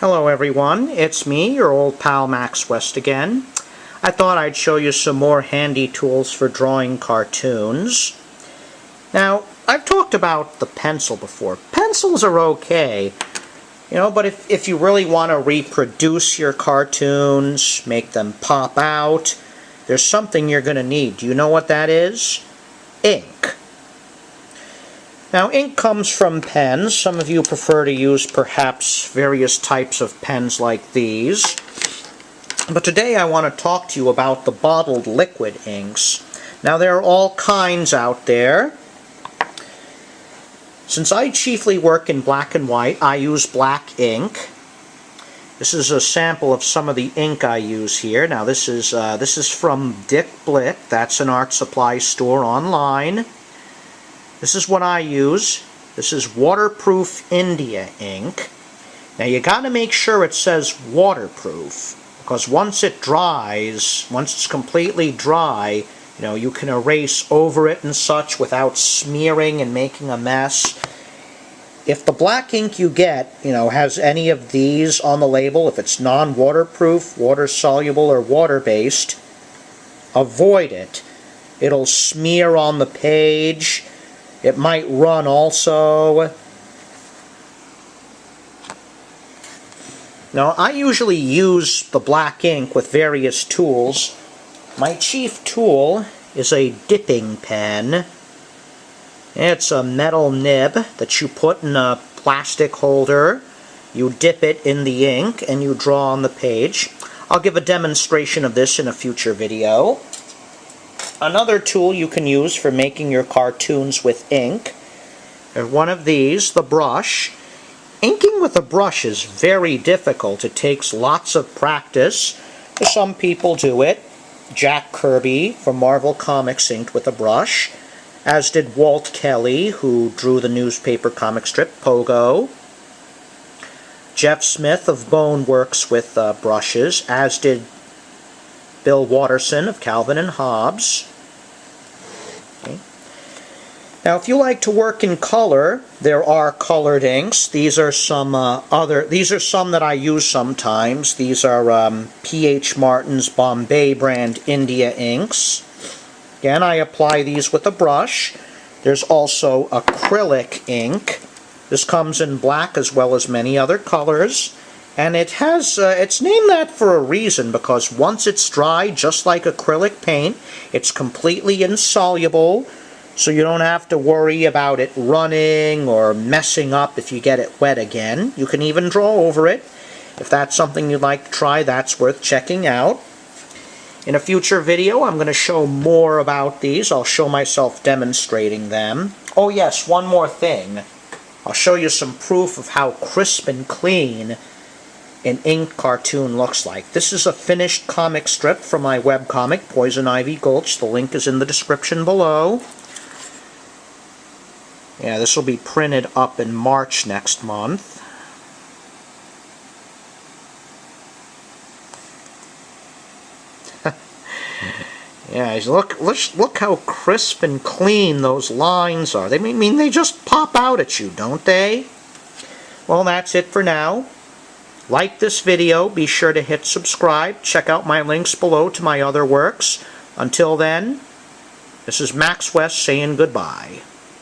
Hello everyone, it's me, your old pal Max West again. I thought I'd show you some more handy tools for drawing cartoons. Now, I've talked about the pencil before. Pencils are okay, but if you really want to reproduce your cartoons, make them pop out, there's something you're going to need. Do you know what that is? Ink. Now, ink comes from pens. Some of you prefer to use perhaps various types of pens like these. But today I want to talk to you about the bottled liquid inks. Now, there are all kinds out there. Since I chiefly work in black and white, I use black ink. This is a sample of some of the ink I use here. Now, this is from Dick Blick. That's an art supply store online. This is what I use. This is waterproof India ink. Now you got to make sure it says waterproof, because once it dries, once it's completely dry, you can erase over it and such without smearing and making a mess. If the black ink you get, has any of these on the label, if it's non-waterproof, water-soluble, or water-based, avoid it. It'll smear on the page. It might run also. Now, I usually use the black ink with various tools. My chief tool is a dipping pen. It's a metal nib that you put in a plastic holder. You dip it in the ink and you draw on the page. I'll give a demonstration of this in a future video. Another tool you can use for making your cartoons with ink is one of these, the brush. Inking with a brush is very difficult. It takes lots of practice. Some people do it. Jack Kirby from Marvel Comics inked with a brush, as did Walt Kelly, who drew the newspaper comic strip Pogo. Jeff Smith of Bone works with brushes, as did Bill Watterson of Calvin and Hobbes. Okay. Now, if you like to work in color, there are colored inks. These are some that I use sometimes. These are P.H. Martin's Bombay brand India inks. Again, I apply these with a brush. There's also acrylic ink. This comes in black as well as many other colors. And it has, it's named that for a reason, because once it's dry, just like acrylic paint, it's completely insoluble, so you don't have to worry about it running or messing up if you get it wet again. You can even draw over it. If that's something you'd like to try, that's worth checking out. In a future video, I'm going to show more about these. I'll show myself demonstrating them. Oh yes, one more thing. I'll show you some proof of how crisp and clean an ink cartoon looks like. This is a finished comic strip from my webcomic, Poison Ivy Gulch. The link is in the description below. Yeah, this will be printed up in March next month. Yeah, look how crisp and clean those lines are. They just pop out at you, don't they? Well, that's it for now. Like this video, be sure to hit subscribe, check out my links below to my other works. Until then, this is Max West saying goodbye.